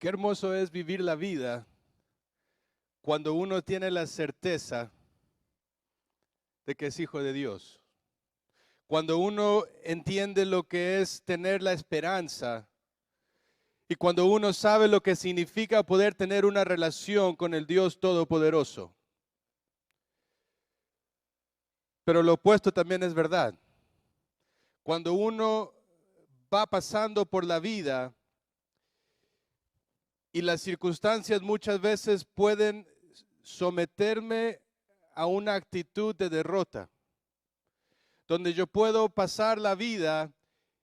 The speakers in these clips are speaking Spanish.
Qué hermoso es vivir la vida cuando uno tiene la certeza de que es hijo de Dios. Cuando uno entiende lo que es tener la esperanza y cuando uno sabe lo que significa poder tener una relación con el Dios Todopoderoso. Pero lo opuesto también es verdad. Cuando uno va pasando por la vida y las circunstancias muchas veces pueden someterme a una actitud de derrota, donde yo puedo pasar la vida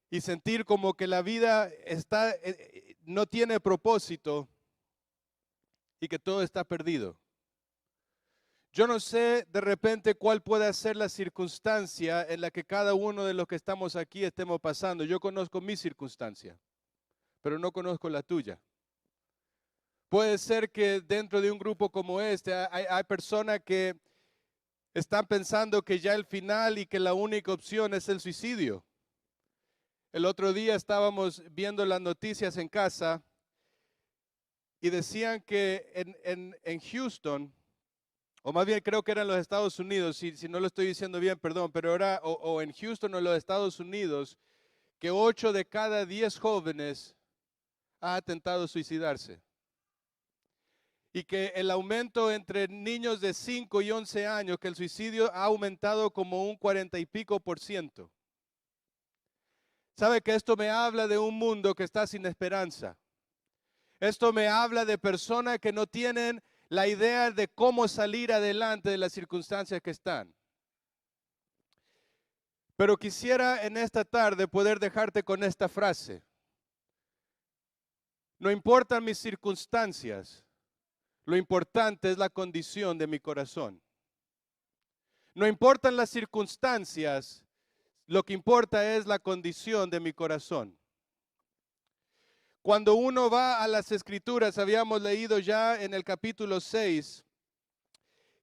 y sentir como que la vida no tiene propósito y que todo está perdido. Yo no sé de repente cuál puede ser la circunstancia en la que cada uno de los que estamos aquí estemos pasando. Yo conozco mi circunstancia, pero no conozco la tuya. Puede ser que dentro de un grupo como este hay personas que están pensando que ya el final y que la única opción es el suicidio. El otro día estábamos viendo las noticias en casa y decían que en Houston, o más bien creo que era en los Estados Unidos, si no lo estoy diciendo bien, perdón, pero era o en Houston o en los Estados Unidos, que 8 de cada 10 jóvenes ha intentado suicidarse. Y que el aumento entre niños de 5 y 11 años, que el suicidio ha aumentado como un 40 y pico %. ¿Sabe que esto me habla de un mundo que está sin esperanza? Esto me habla de personas que no tienen la idea de cómo salir adelante de las circunstancias que están. Pero quisiera en esta tarde poder dejarte con esta frase. No importan mis circunstancias, lo importante es la condición de mi corazón. No importan las circunstancias, lo que importa es la condición de mi corazón. Cuando uno va a las Escrituras, habíamos leído ya en el capítulo 6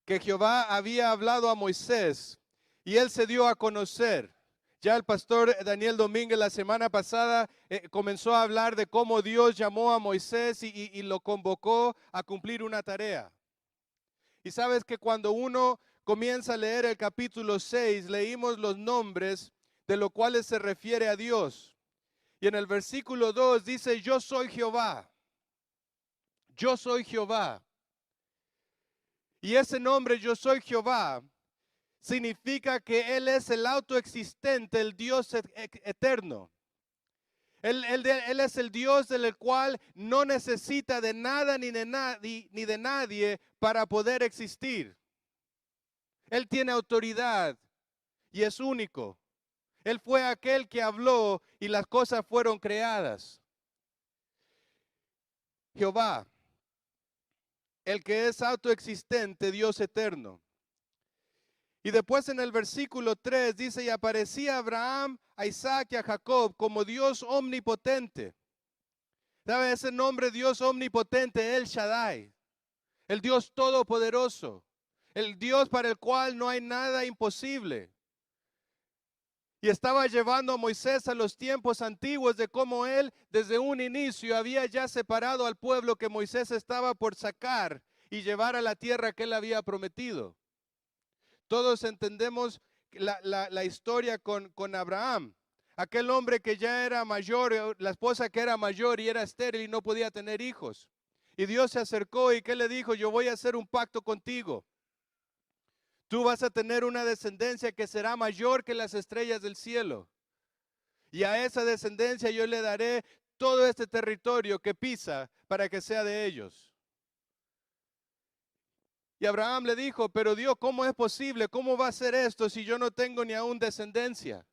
que Jehová había hablado a Moisés y él se dio a conocer. Ya el pastor Daniel Domínguez la semana pasada comenzó a hablar de cómo Dios llamó a Moisés y lo convocó a cumplir una tarea. Y sabes que cuando uno comienza a leer el capítulo 6, leímos los nombres de los cuales se refiere a Dios. Y en el versículo 2 dice, yo soy Jehová. Yo soy Jehová. Y ese nombre, yo soy Jehová, significa que Él es el autoexistente, el Dios eterno. Él es el Dios del cual no necesita de nada ni de nadie para poder existir. Él tiene autoridad y es único. Él fue aquel que habló y las cosas fueron creadas. Jehová, el que es autoexistente, Dios eterno. Y después en el versículo 3 dice, y aparecía a Abraham, a Isaac y a Jacob como Dios omnipotente. ¿Sabe ese nombre Dios omnipotente? El Shaddai, el Dios todopoderoso, el Dios para el cual no hay nada imposible. Y estaba llevando a Moisés a los tiempos antiguos de cómo él desde un inicio había ya separado al pueblo que Moisés estaba por sacar y llevar a la tierra que él había prometido. Todos entendemos la historia con Abraham. Aquel hombre que ya era mayor, la esposa que era mayor y era estéril y no podía tener hijos. Y Dios se acercó y ¿qué le dijo? Yo voy a hacer un pacto contigo. Tú vas a tener una descendencia que será mayor que las estrellas del cielo. Y a esa descendencia yo le daré todo este territorio que pisa para que sea de ellos. Y Abraham le dijo, pero Dios, ¿cómo es posible? ¿Cómo va a ser esto si yo no tengo ni aún descendencia?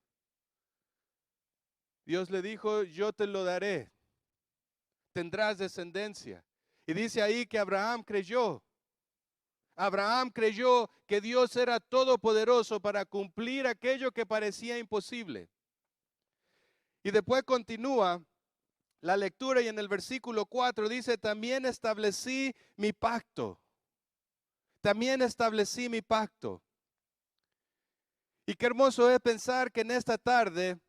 Dios le dijo, yo te lo daré. Tendrás descendencia. Y dice ahí que Abraham creyó. Abraham creyó que Dios era todopoderoso para cumplir aquello que parecía imposible. Y después continúa la lectura y en el versículo 4 dice, también establecí mi pacto. También establecí mi pacto. Y qué hermoso es pensar que en esta tarde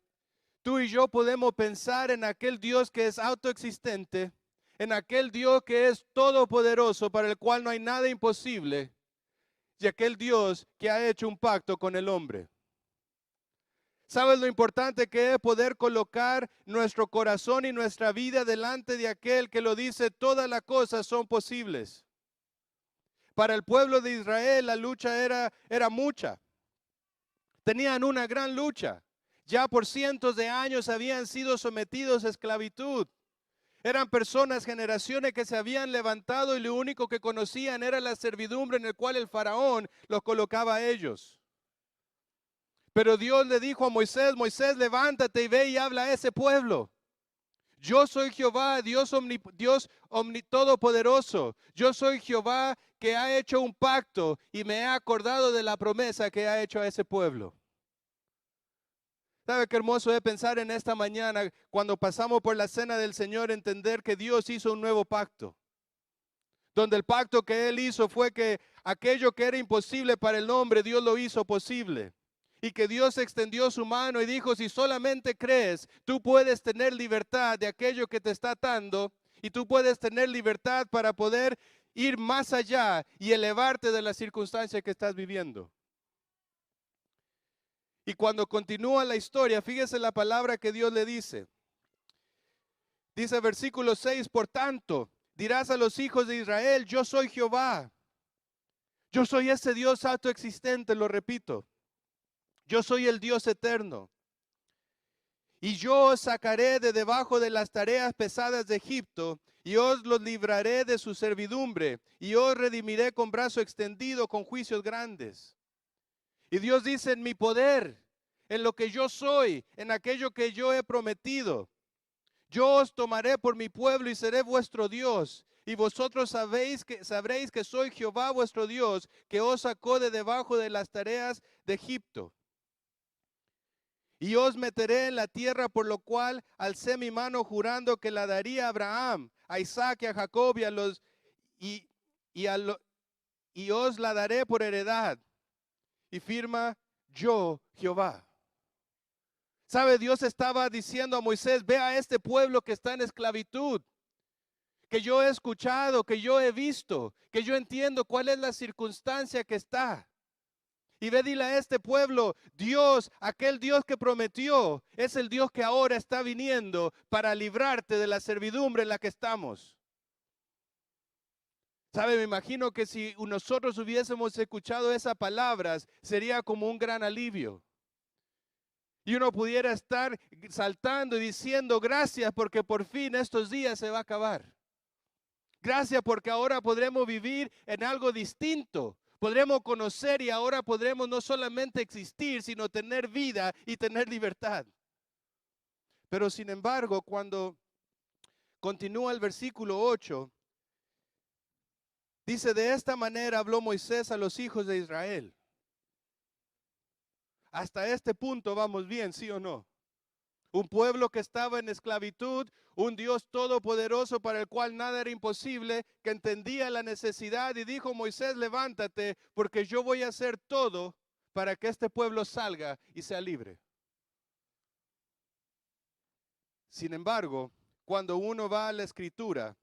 tú y yo podemos pensar en aquel Dios que es autoexistente, en aquel Dios que es todopoderoso, para el cual no hay nada imposible, y aquel Dios que ha hecho un pacto con el hombre. ¿Sabes lo importante que es poder colocar nuestro corazón y nuestra vida delante de aquel que lo dice? Todas las cosas son posibles. Para el pueblo de Israel la lucha era mucha. Tenían una gran lucha. Ya por cientos de años habían sido sometidos a esclavitud. Eran personas, generaciones que se habían levantado y lo único que conocían era la servidumbre en el cual el faraón los colocaba a ellos. Pero Dios le dijo a Moisés, Moisés, levántate y ve y habla a ese pueblo. Yo soy Jehová, Dios todopoderoso. Yo soy Jehová que ha hecho un pacto y me he acordado de la promesa que ha hecho a ese pueblo. ¿Sabe qué hermoso es pensar en esta mañana, cuando pasamos por la cena del Señor, entender que Dios hizo un nuevo pacto? Donde el pacto que Él hizo fue que aquello que era imposible para el hombre, Dios lo hizo posible. Y que Dios extendió su mano y dijo, si solamente crees, tú puedes tener libertad de aquello que te está atando, y tú puedes tener libertad para poder ir más allá y elevarte de la circunstancia que estás viviendo. Y cuando continúa la historia, fíjese la palabra que Dios le dice. Dice versículo 6, por tanto, dirás a los hijos de Israel, yo soy Jehová. Yo soy ese Dios autoexistente, lo repito. Yo soy el Dios eterno. Y yo os sacaré de debajo de las tareas pesadas de Egipto, y os los libraré de su servidumbre, y os redimiré con brazo extendido, con juicios grandes. Y Dios dice, en mi poder, en lo que yo soy, en aquello que yo he prometido, yo os tomaré por mi pueblo y seré vuestro Dios. Y vosotros sabréis que soy Jehová vuestro Dios, que os sacó de debajo de las tareas de Egipto. Y os meteré en la tierra, por lo cual alcé mi mano jurando que la daría a Abraham, a Isaac y a Jacob, y os la daré por heredad. Y firma yo, Jehová. ¿Sabe? Dios estaba diciendo a Moisés, ve a este pueblo que está en esclavitud, que yo he escuchado, que yo he visto, que yo entiendo cuál es la circunstancia que está. Y ve, dile a este pueblo, Dios, aquel Dios que prometió, es el Dios que ahora está viniendo para librarte de la servidumbre en la que estamos. ¿Sabe? Me imagino que si nosotros hubiésemos escuchado esas palabras, sería como un gran alivio. Y uno pudiera estar saltando y diciendo, gracias porque por fin estos días se va a acabar. Gracias porque ahora podremos vivir en algo distinto. Podremos conocer y ahora podremos no solamente existir, sino tener vida y tener libertad. Pero sin embargo, cuando continúa el versículo 8, dice, de esta manera habló Moisés a los hijos de Israel. Hasta este punto vamos bien, ¿sí o no? Un pueblo que estaba en esclavitud, un Dios todopoderoso para el cual nada era imposible, que entendía la necesidad y dijo, Moisés, levántate, porque yo voy a hacer todo para que este pueblo salga y sea libre. Sin embargo, cuando uno va a la Escritura,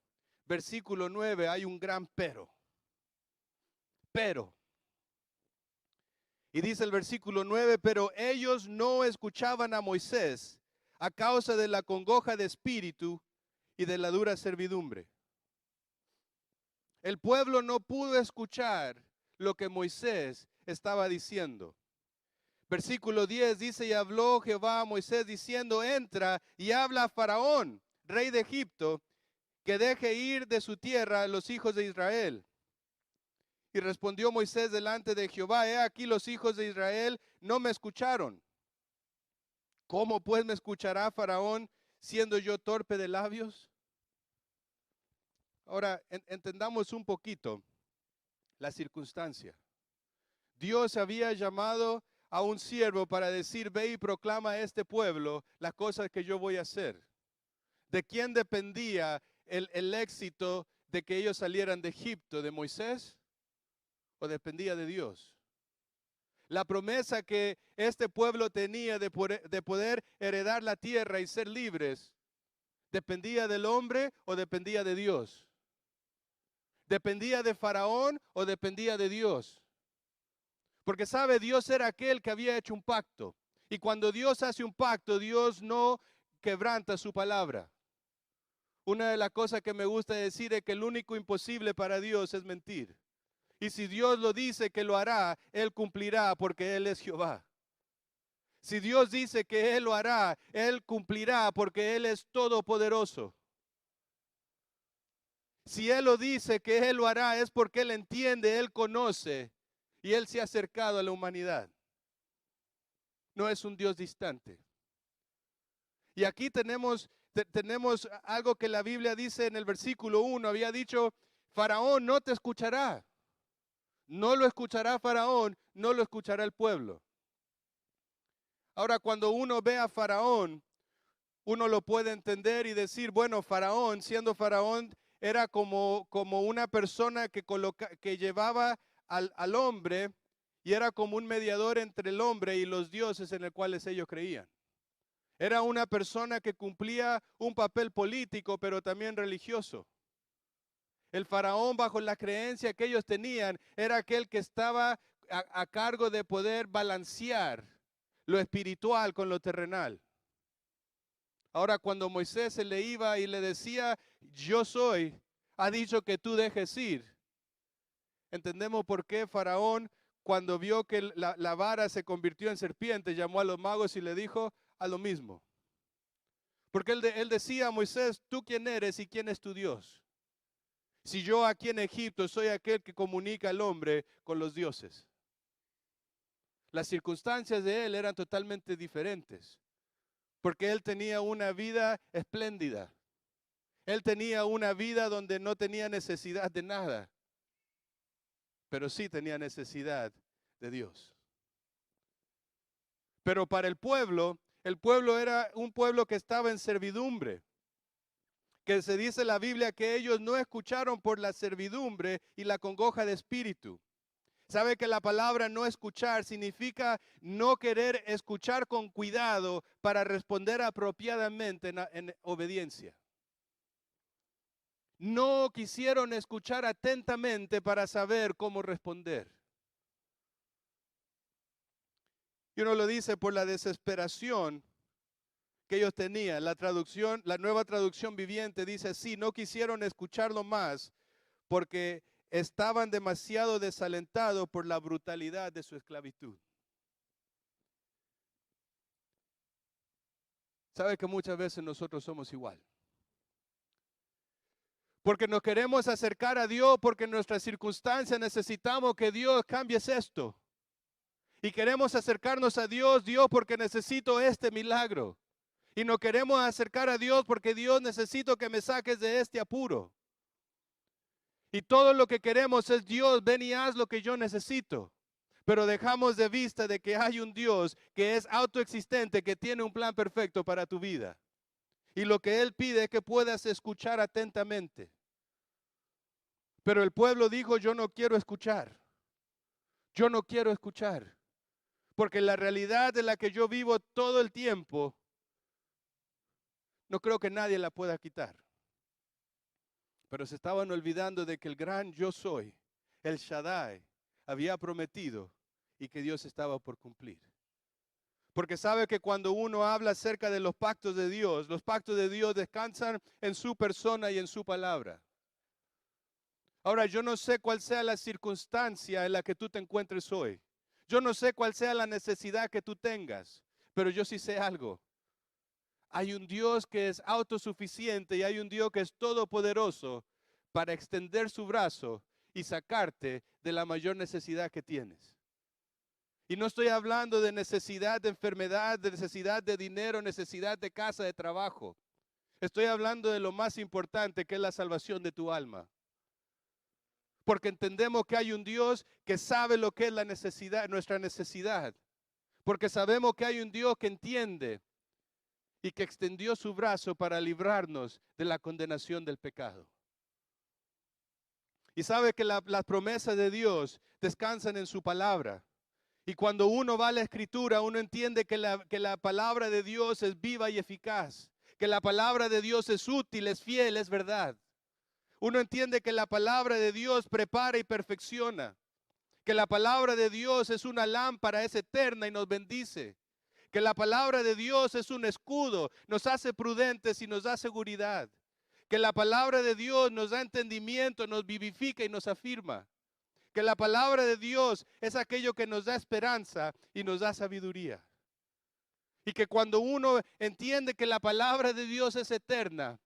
versículo 9, hay un gran pero. Pero. Y dice el versículo 9, pero ellos no escuchaban a Moisés a causa de la congoja de espíritu y de la dura servidumbre. El pueblo no pudo escuchar lo que Moisés estaba diciendo. Versículo 10 dice, y habló Jehová a Moisés diciendo, entra y habla a Faraón, rey de Egipto, que deje ir de su tierra a los hijos de Israel. Y respondió Moisés delante de Jehová, he aquí los hijos de Israel no me escucharon. ¿Cómo pues me escuchará Faraón siendo yo torpe de labios? Ahora, entendamos un poquito la circunstancia. Dios había llamado a un siervo para decir, ve y proclama a este pueblo las cosas que yo voy a hacer. ¿De quién dependía el éxito de que ellos salieran de Egipto? ¿De Moisés? ¿O dependía de Dios? La promesa que este pueblo tenía de poder heredar la tierra y ser libres ¿Dependía del hombre o dependía de Dios? ¿Dependía de Faraón o dependía de Dios? Porque sabe, Dios era aquel que había hecho un pacto. Y cuando Dios hace un pacto, Dios no quebranta su palabra. Una de las cosas que me gusta decir es que el único imposible para Dios es mentir. Y si Dios lo dice que lo hará, Él cumplirá porque Él es Jehová. Si Dios dice que Él lo hará, Él cumplirá porque Él es todopoderoso. Si Él lo dice que Él lo hará, es porque Él entiende, Él conoce y Él se ha acercado a la humanidad. No es un Dios distante. Y aquí tenemos algo que la Biblia dice en el versículo 1. Había dicho, Faraón no te escuchará. No lo escuchará Faraón, no lo escuchará el pueblo. Ahora, cuando uno ve a Faraón, uno lo puede entender y decir, bueno, Faraón, siendo Faraón, era como una persona que llevaba al hombre y era como un mediador entre el hombre y los dioses en los cuales ellos creían. Era una persona que cumplía un papel político, pero también religioso. El faraón, bajo la creencia que ellos tenían, era aquel que estaba a cargo de poder balancear lo espiritual con lo terrenal. Ahora, cuando Moisés se le iba y le decía, yo soy, ha dicho que tú dejes ir. Entendemos por qué Faraón, cuando vio que la vara se convirtió en serpiente, llamó a los magos y le dijo a lo mismo. Porque él decía a Moisés, ¿tú quién eres y quién es tu Dios? Si yo aquí en Egipto soy aquel que comunica al hombre con los dioses. Las circunstancias de él eran totalmente diferentes, porque él tenía una vida espléndida. Él tenía una vida donde no tenía necesidad de nada, pero sí tenía necesidad de Dios. Pero para el pueblo era un pueblo que estaba en servidumbre, que se dice en la Biblia que ellos no escucharon por la servidumbre y la congoja de espíritu. Sabe que la palabra no escuchar significa no querer escuchar con cuidado para responder apropiadamente en obediencia. No quisieron escuchar atentamente para saber cómo responder. Y uno lo dice por la desesperación que ellos tenían. La nueva traducción viviente dice así, no quisieron escucharlo más porque estaban demasiado desalentados por la brutalidad de su esclavitud. ¿Sabe que muchas veces nosotros somos igual? Porque nos queremos acercar a Dios, porque en nuestras circunstancias necesitamos que Dios cambie esto. Y queremos acercarnos a Dios, porque necesito este milagro. Y no queremos acercar a Dios porque Dios, necesito que me saques de este apuro. Y todo lo que queremos es Dios, ven y haz lo que yo necesito. Pero dejamos de vista de que hay un Dios que es autoexistente, que tiene un plan perfecto para tu vida. Y lo que Él pide es que puedas escuchar atentamente. Pero el pueblo dijo, yo no quiero escuchar. Yo no quiero escuchar. Porque la realidad de la que yo vivo todo el tiempo, no creo que nadie la pueda quitar. Pero se estaban olvidando de que el gran yo soy, el Shaddai, había prometido y que Dios estaba por cumplir. Porque sabe que cuando uno habla acerca de los pactos de Dios, los pactos de Dios descansan en su persona y en su palabra. Ahora, yo no sé cuál sea la circunstancia en la que tú te encuentres hoy. Yo no sé cuál sea la necesidad que tú tengas, pero yo sí sé algo. Hay un Dios que es autosuficiente y hay un Dios que es todopoderoso para extender su brazo y sacarte de la mayor necesidad que tienes. Y no estoy hablando de necesidad de enfermedad, de necesidad de dinero, necesidad de casa, de trabajo. Estoy hablando de lo más importante, que es la salvación de tu alma. Porque entendemos que hay un Dios que sabe lo que es la necesidad, nuestra necesidad. Porque sabemos que hay un Dios que entiende y que extendió su brazo para librarnos de la condenación del pecado. Y sabe que las promesas de Dios descansan en su palabra. Y cuando uno va a la Escritura, uno entiende que la palabra de Dios es viva y eficaz, que la palabra de Dios es útil, es fiel, es verdad. Uno entiende que la palabra de Dios prepara y perfecciona, que la palabra de Dios es una lámpara, es eterna y nos bendice, que la palabra de Dios es un escudo, nos hace prudentes y nos da seguridad, que la palabra de Dios nos da entendimiento, nos vivifica y nos afirma, que la palabra de Dios es aquello que nos da esperanza y nos da sabiduría. Y que cuando uno entiende que la palabra de Dios es eterna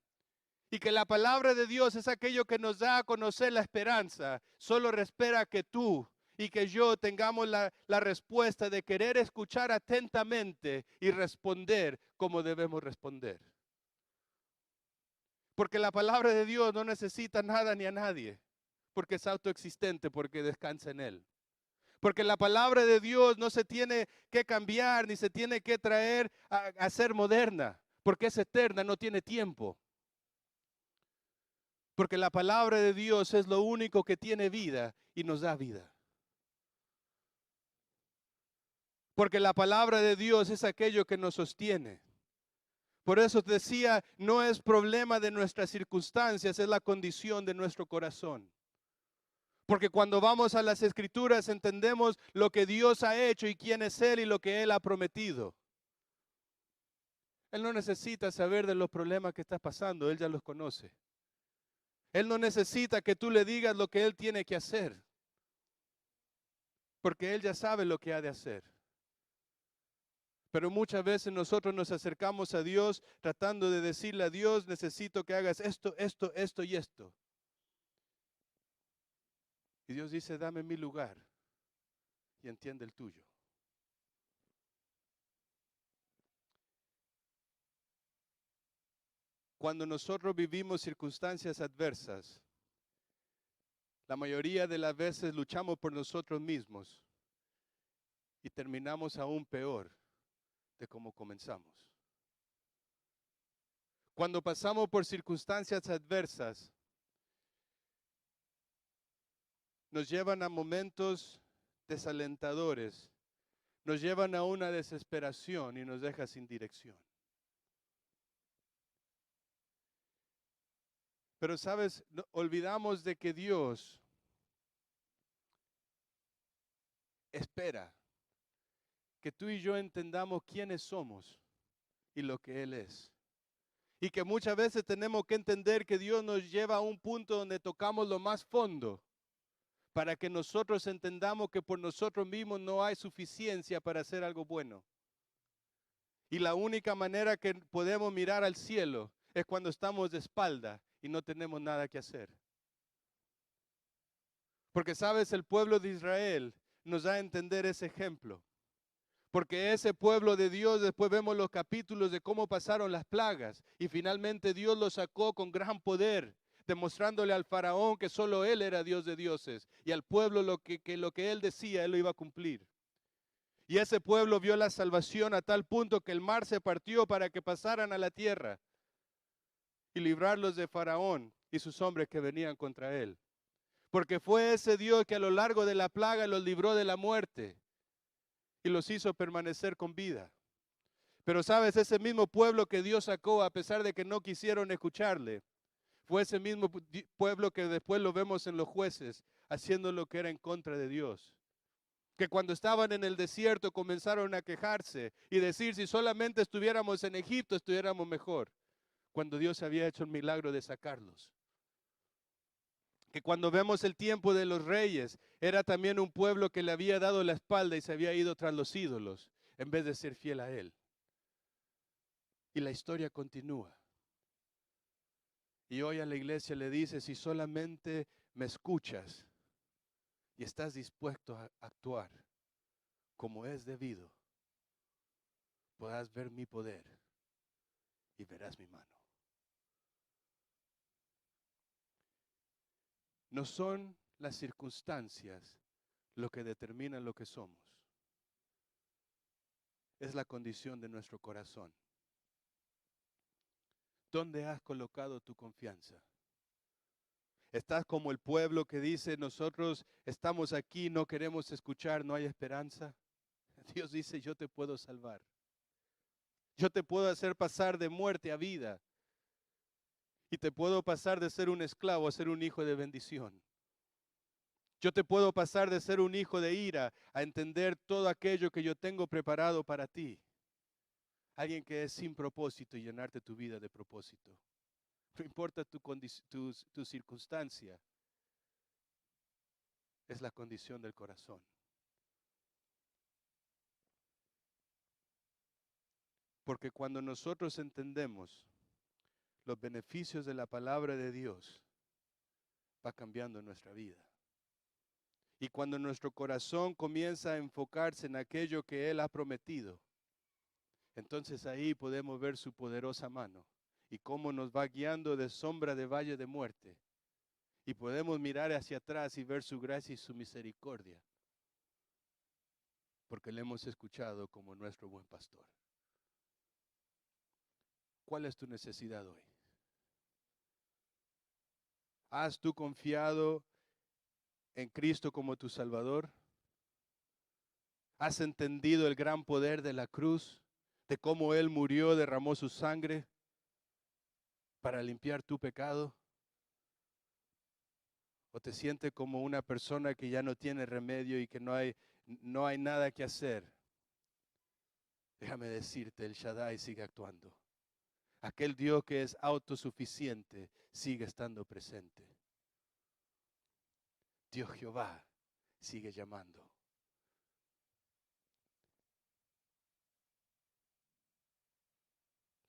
y que la palabra de Dios es aquello que nos da a conocer la esperanza, solo espera que tú y que yo tengamos la respuesta de querer escuchar atentamente y responder como debemos responder. Porque la palabra de Dios no necesita nada ni a nadie, porque es autoexistente, porque descansa en Él. Porque la palabra de Dios no se tiene que cambiar ni se tiene que traer a ser moderna, porque es eterna, no tiene tiempo. Porque la palabra de Dios es lo único que tiene vida y nos da vida. Porque la palabra de Dios es aquello que nos sostiene. Por eso te decía, no es problema de nuestras circunstancias, es la condición de nuestro corazón. Porque cuando vamos a las Escrituras entendemos lo que Dios ha hecho y quién es Él y lo que Él ha prometido. Él no necesita saber de los problemas que estás pasando, Él ya los conoce. Él no necesita que tú le digas lo que Él tiene que hacer, porque Él ya sabe lo que ha de hacer. Pero muchas veces nosotros nos acercamos a Dios tratando de decirle a Dios, necesito que hagas esto, esto, esto y esto. Y Dios dice, dame mi lugar y entiende el tuyo. Cuando nosotros vivimos circunstancias adversas, la mayoría de las veces luchamos por nosotros mismos y terminamos aún peor de como comenzamos. Cuando pasamos por circunstancias adversas, nos llevan a momentos desalentadores, nos llevan a una desesperación y nos deja sin dirección. Pero sabes, olvidamos de que Dios espera que tú y yo entendamos quiénes somos y lo que Él es. Y que muchas veces tenemos que entender que Dios nos lleva a un punto donde tocamos lo más fondo para que nosotros entendamos que por nosotros mismos no hay suficiencia para hacer algo bueno. Y la única manera que podemos mirar al cielo es cuando estamos de espalda y no tenemos nada que hacer. Porque sabes, el pueblo de Israel nos da a entender ese ejemplo. Porque ese pueblo de Dios, después vemos los capítulos de cómo pasaron las plagas y finalmente Dios los sacó con gran poder, demostrándole al faraón que solo él era Dios de dioses y al pueblo lo que él decía, él lo iba a cumplir. Y ese pueblo vio la salvación a tal punto que el mar se partió para que pasaran a la tierra y librarlos de faraón y sus hombres que venían contra él. Porque fue ese Dios que a lo largo de la plaga los libró de la muerte y los hizo permanecer con vida. Pero sabes, ese mismo pueblo que Dios sacó, a pesar de que no quisieron escucharle, fue ese mismo pueblo que después lo vemos en los jueces, haciendo lo que era en contra de Dios. Que cuando estaban en el desierto comenzaron a quejarse y decir, si solamente estuviéramos en Egipto, estuviéramos mejor. Cuando Dios había hecho el milagro de sacarlos. Que cuando vemos el tiempo de los reyes, era también un pueblo que le había dado la espalda y se había ido tras los ídolos, en vez de ser fiel a Él. Y la historia continúa. Y hoy a la iglesia le dice, si solamente me escuchas y estás dispuesto a actuar como es debido, podrás ver mi poder y verás mi mano. No son las circunstancias lo que determinan lo que somos. Es la condición de nuestro corazón. ¿Dónde has colocado tu confianza? ¿Estás como el pueblo que dice, nosotros estamos aquí, no queremos escuchar, no hay esperanza? Dios dice, yo te puedo salvar. Yo te puedo hacer pasar de muerte a vida. Y te puedo pasar de ser un esclavo a ser un hijo de bendición. Yo te puedo pasar de ser un hijo de ira a entender todo aquello que yo tengo preparado para ti. Alguien que es sin propósito y llenarte tu vida de propósito. No importa tu circunstancia, es la condición del corazón. Porque cuando nosotros entendemos los beneficios de la palabra de Dios, va cambiando nuestra vida. Y cuando nuestro corazón comienza a enfocarse en aquello que Él ha prometido, entonces ahí podemos ver su poderosa mano y cómo nos va guiando de sombra de valle de muerte. Y podemos mirar hacia atrás y ver su gracia y su misericordia, porque le hemos escuchado como nuestro buen pastor. ¿Cuál es tu necesidad hoy? ¿Has tú confiado en Cristo como tu Salvador? ¿Has entendido el gran poder de la cruz? De cómo Él murió, derramó su sangre para limpiar tu pecado. ¿O te sientes como una persona que ya no tiene remedio y que no hay nada que hacer? Déjame decirte, el Shaddai sigue actuando. Aquel Dios que es autosuficiente sigue estando presente. Dios Jehová sigue llamando.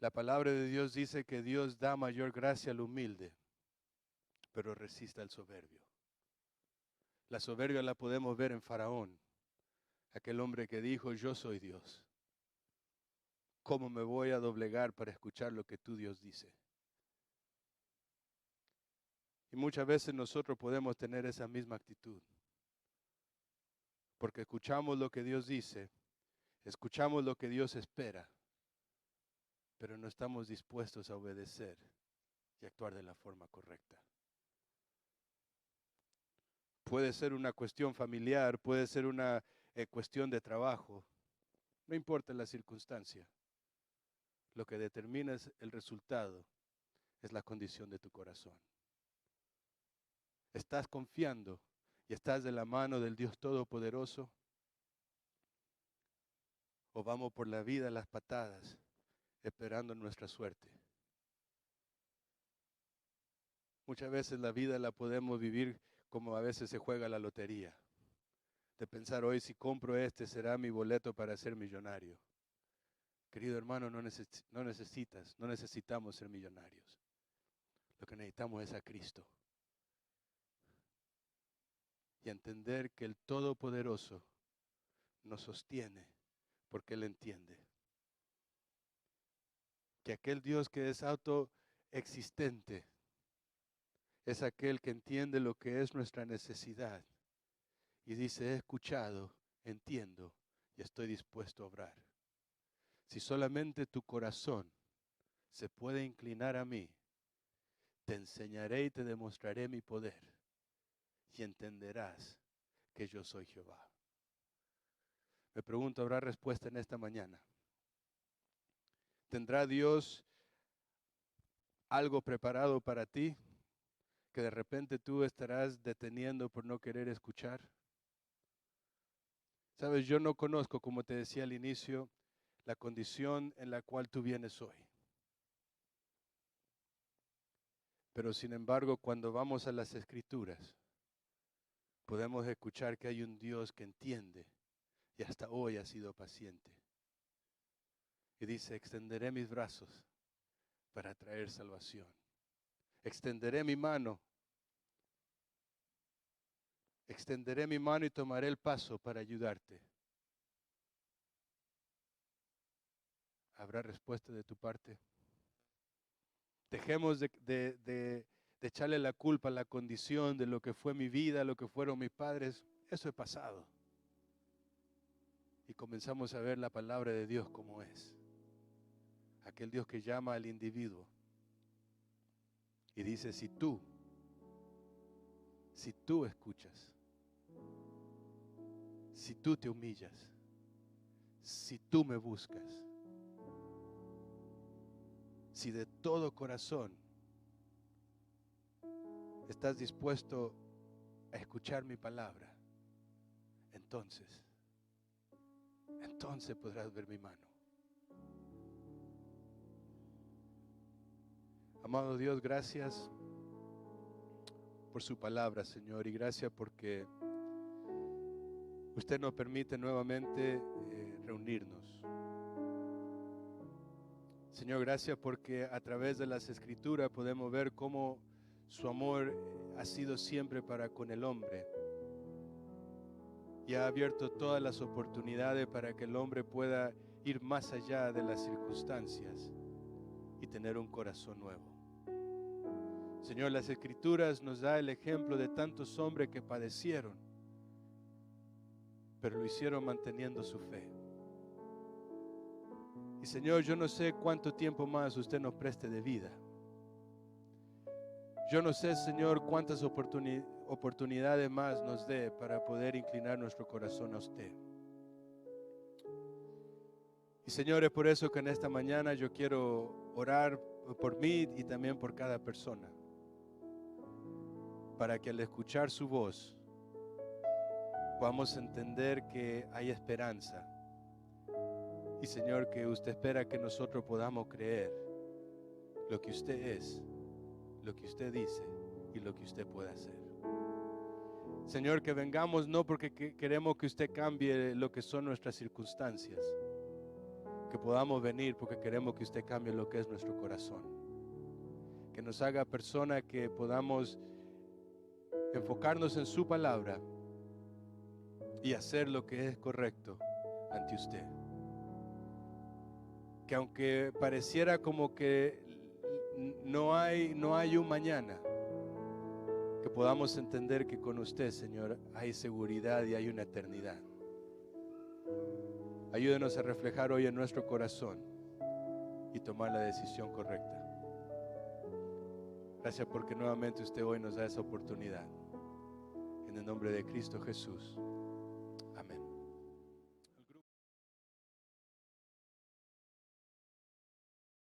La palabra de Dios dice que Dios da mayor gracia al humilde, pero resiste al soberbio. La soberbia la podemos ver en Faraón, aquel hombre que dijo, yo soy Dios. ¿Cómo me voy a doblegar para escuchar lo que tu Dios dice? Y muchas veces nosotros podemos tener esa misma actitud, porque escuchamos lo que Dios dice, escuchamos lo que Dios espera, pero no estamos dispuestos a obedecer y actuar de la forma correcta. Puede ser una cuestión familiar, puede ser una cuestión de trabajo, no importa la circunstancia. Lo que determina el resultado es la condición de tu corazón. ¿Estás confiando y estás de la mano del Dios Todopoderoso? ¿O vamos por la vida a las patadas esperando nuestra suerte? Muchas veces la vida la podemos vivir como a veces se juega la lotería. De pensar hoy si compro este será mi boleto para ser millonario. Querido hermano, no necesitamos ser millonarios. Lo que necesitamos es a Cristo. Y entender que el Todopoderoso nos sostiene porque Él entiende. Que aquel Dios que es autoexistente es aquel que entiende lo que es nuestra necesidad. Y dice, he escuchado, entiendo y estoy dispuesto a obrar. Si solamente tu corazón se puede inclinar a mí, te enseñaré y te demostraré mi poder y entenderás que yo soy Jehová. Me pregunto, ¿habrá respuesta en esta mañana? ¿Tendrá Dios algo preparado para ti que de repente tú estarás deteniendo por no querer escuchar? Sabes, yo no conozco, como te decía al inicio, la condición en la cual tú vienes hoy. Pero sin embargo, cuando vamos a las Escrituras, podemos escuchar que hay un Dios que entiende y hasta hoy ha sido paciente. Y dice, extenderé mis brazos para traer salvación. Extenderé mi mano. Extenderé mi mano y tomaré el paso para ayudarte. ¿Habrá respuesta de tu parte? Dejemos de echarle la culpa a la condición de lo que fue mi vida, lo que fueron mis padres. Eso es pasado. Y comenzamos a ver la palabra de Dios como es. Aquel Dios que llama al individuo. Y dice, si tú escuchas, si tú te humillas, si tú me buscas, si de todo corazón estás dispuesto a escuchar mi palabra, entonces podrás ver mi mano. Amado Dios, gracias por su palabra, Señor, y gracias porque usted nos permite nuevamente reunirnos. Señor, gracias porque a través de las Escrituras podemos ver cómo su amor ha sido siempre para con el hombre y ha abierto todas las oportunidades para que el hombre pueda ir más allá de las circunstancias y tener un corazón nuevo. Señor, las Escrituras nos da el ejemplo de tantos hombres que padecieron, pero lo hicieron manteniendo su fe. Y Señor, yo no sé cuánto tiempo más usted nos preste de vida. Yo no sé, Señor, cuántas oportunidades más nos dé para poder inclinar nuestro corazón a usted. Y Señor, es por eso que en esta mañana yo quiero orar por mí y también por cada persona, para que al escuchar su voz podamos entender que hay esperanza. Y Señor, que usted espera que nosotros podamos creer lo que usted es, lo que usted dice y lo que usted puede hacer. Señor, que vengamos no porque queremos que usted cambie lo que son nuestras circunstancias, que podamos venir porque queremos que usted cambie lo que es nuestro corazón, que nos haga persona que podamos enfocarnos en su palabra y hacer lo que es correcto ante usted. Que aunque pareciera como que no hay un mañana, que podamos entender que con usted, Señor, hay seguridad y hay una eternidad. Ayúdenos a reflejar hoy en nuestro corazón y tomar la decisión correcta. Gracias porque nuevamente usted hoy nos da esa oportunidad. En el nombre de Cristo Jesús. Amén.